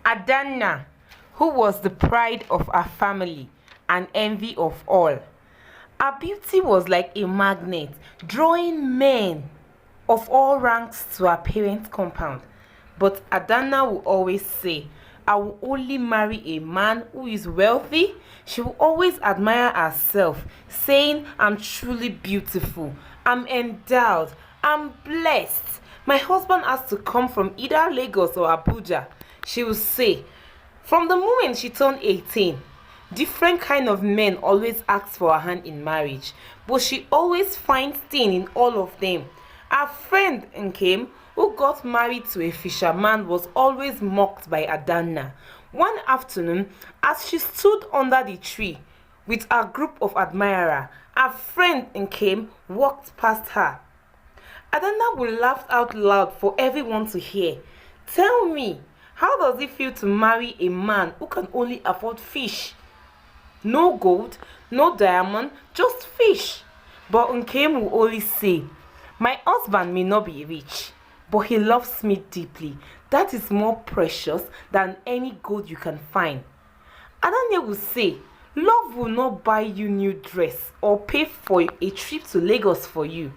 Adanna, who was the pride of her family and envy of all. Her beauty was like a magnet, drawing men of all ranks to her parents' compound. But Adanna will always say, I will only marry a man who is wealthy. She will always admire herself, saying, I'm truly beautiful, I'm endowed, I'm blessed. My husband has to come from either Lagos or Abuja. She will say, from the moment she turned 18, different kind of men always ask for her hand in marriage, but she always finds thing in all of them. Her friend Nkem, who got married to a fisherman, was always mocked by Adanna. One afternoon, as she stood under the tree with a group of admirers, her friend Nkem walked past her. Adanna will laugh out loud for everyone to hear. Tell me, how does it feel to marry a man who can only afford fish? No gold, no diamond, just fish. But Nkem will only say, my husband may not be rich, but he loves me deeply. That is more precious than any gold you can find. Adanna will say, love will not buy you new dress or pay for a trip to Lagos for you.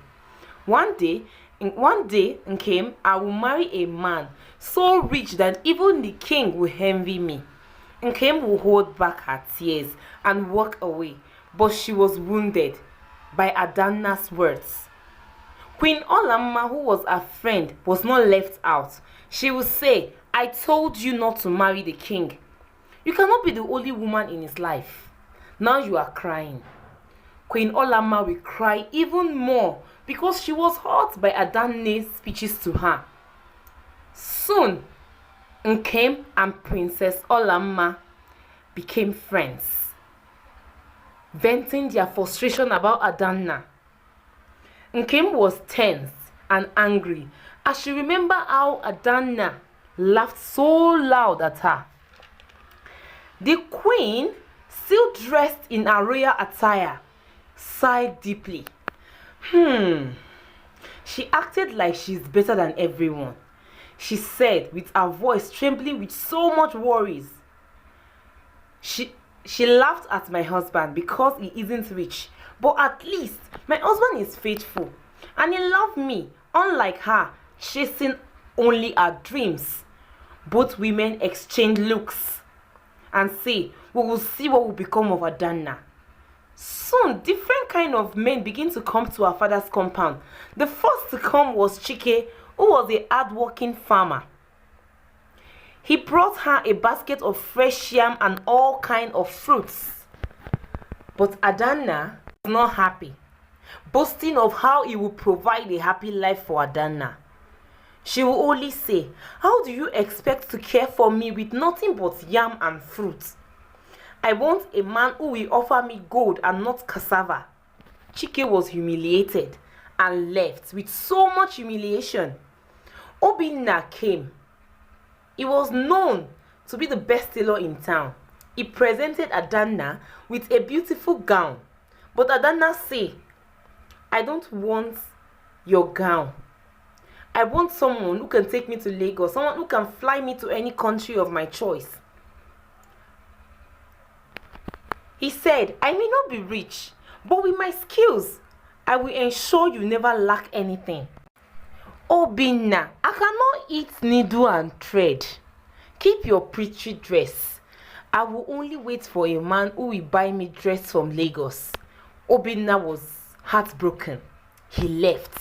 One day, Nkem, I will marry a man so rich that even the king will envy me. Nkem will hold back her tears and walk away, but she was wounded by Adanna's words. Queen Olamma, who was her friend, was not left out. She would say, I told you not to marry the king. You cannot be the only woman in his life. Now you are crying. Queen Olamma will cry even more because she was hurt by Adanna's speeches to her. Soon, Nkem and Princess Olamma became friends, venting their frustration about Adanna. Nkem was tense and angry as she remembered how Adanna laughed so loud at her. The queen, still dressed in her royal attire, sighed deeply. She acted like she's better than everyone. She said with her voice trembling with so much worries. She laughed at my husband because he isn't rich, but at least my husband is faithful and he loved me, unlike her, chasing only her dreams. Both women exchange looks and say, we will see what will become of Adanna. Soon, different kind of men begin to come to her father's compound. The first to come was Chike, who was a hard-working farmer. He brought her a basket of fresh yam and all kinds of fruits. But Adanna was not happy, boasting of how he would provide a happy life for Adanna. She will only say, how do you expect to care for me with nothing but yam and fruit? I want a man who will offer me gold and not cassava. Chike was humiliated and left with so much humiliation. Obinna came. He was known to be the best tailor in town. He presented Adanna with a beautiful gown. But Adanna said, I don't want your gown. I want someone who can take me to Lagos, someone who can fly me to any country of my choice. He said, I may not be rich, but with my skills, I will ensure you never lack anything. Obinna, I cannot eat needle and thread. Keep your pretty dress. I will only wait for a man who will buy me dress from Lagos. Obinna was heartbroken. He left.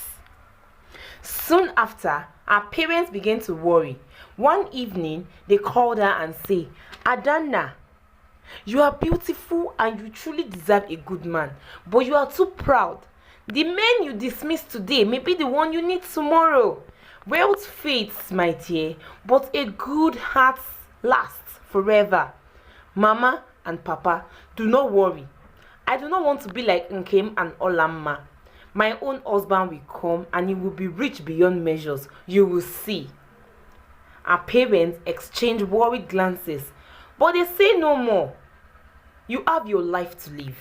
Soon after, her parents began to worry. One evening, they called her and said, Adanna, you are beautiful and you truly deserve a good man, but you are too proud. The man you dismiss today may be the one you need tomorrow. Wealth fades, my dear, but a good heart lasts forever. Mama and Papa, do not worry. I do not want to be like Nkem and Olamma. My own husband will come and he will be rich beyond measures. You will see. Our parents exchange worried glances, but they say no more. You have your life to live.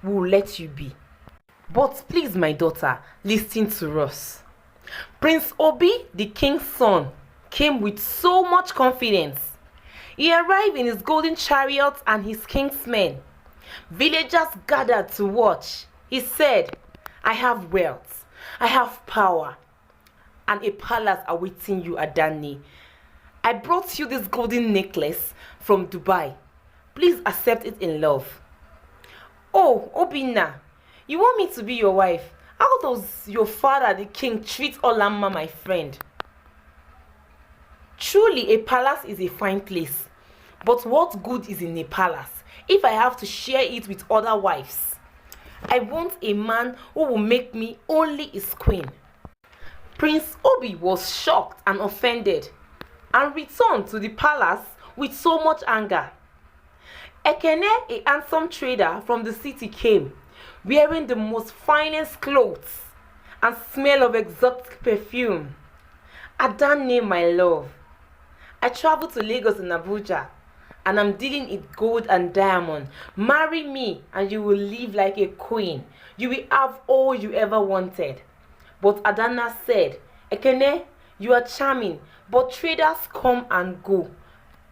We will let you be. But please, my daughter, listen to us. Prince Obi, the king's son, came with so much confidence. He arrived in his golden chariot and his king's men. Villagers gathered to watch. He said, I have wealth, I have power, and a palace awaiting you, Adani. I brought you this golden necklace from Dubai. Please accept it in love. Oh, Obinna, you want me to be your wife? How does your father, the king, treat Olamma, my friend? Truly, a palace is a fine place. But what good is in a palace if I have to share it with other wives? I want a man who will make me only his queen. Prince Obi was shocked and offended and returned to the palace with so much anger. Ekene, a handsome trader from the city, came, wearing the most finest clothes and smell of exotic perfume. Adane, my love, I traveled to Lagos and Abuja, and I'm dealing in gold and diamond. Marry me and you will live like a queen. You will have all you ever wanted. But Adana said, Ekene, you are charming, but traders come and go.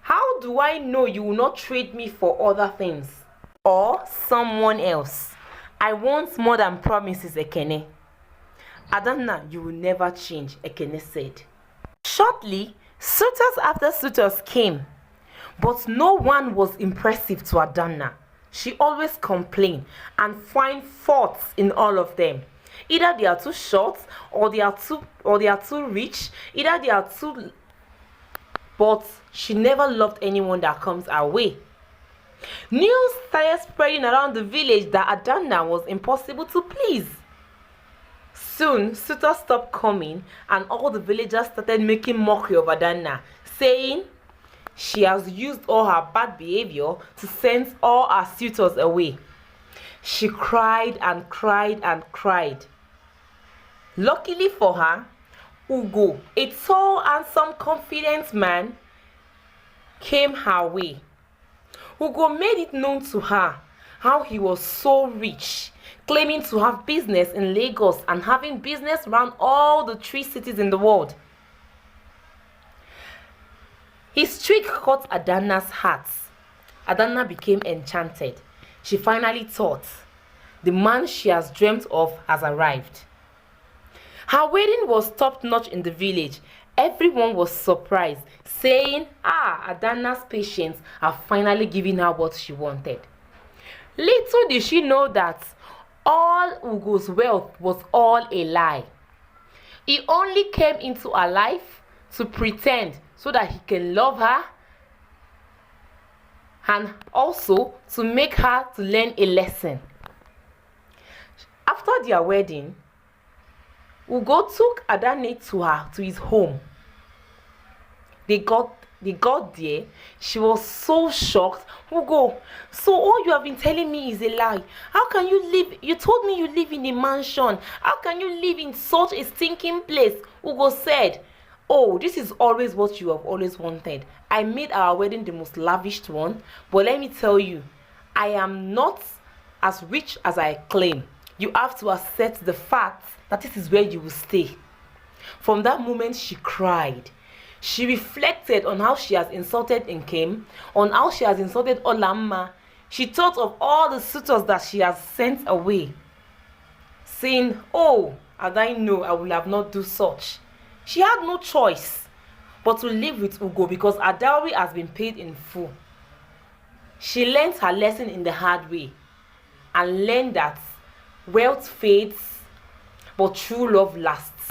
How do I know you will not trade me for other things? Or someone else? I want more than promises, Ekene. Adana, you will never change, Ekene said. Shortly, suitors after suitors came, but no one was impressive to Adana. She always complained and find faults in all of them. Either they are too short, or they are too rich, either they are too, but she never loved anyone that comes her way. News started spreading around the village that Adana was impossible to please. Soon, suitors stopped coming and all the villagers started making mockery of Adana, saying she has used all her bad behavior to send all her suitors away. She cried and cried and cried. Luckily for her, Ugo, a tall, handsome, confident man, came her way. Ugo made it known to her how he was so rich, claiming to have business in Lagos and having business around all the 3 cities in the world. His trick caught Adana's heart. Adana became enchanted. She finally thought, the man she has dreamt of has arrived. Her wedding was top-notch in the village. Everyone was surprised, saying, Adana's patients have finally given her what she wanted. Little did she know that all Ugo's wealth was all a lie. He only came into her life to pretend so that he can love her and also to make her to learn a lesson. After their wedding, Ugo took Adane to his home. They got there. She was so shocked. Ugo, so all you have been telling me is a lie. How can you live? You told me you live in a mansion. How can you live in such a stinking place? Ugo said, oh, this is always what you have always wanted. I made our wedding the most lavish one, but let me tell you, I am not as rich as I claim. You have to accept the fact that this is where you will stay. From that moment, she cried. She reflected on how she has insulted Nkem, on how she has insulted Olamma. She thought of all the suitors that she has sent away, saying, oh, had I known, I would have not do such. She had no choice but to live with Ugo because her dowry has been paid in full. She learned her lesson in the hard way and learned that wealth fades, but true love lasts.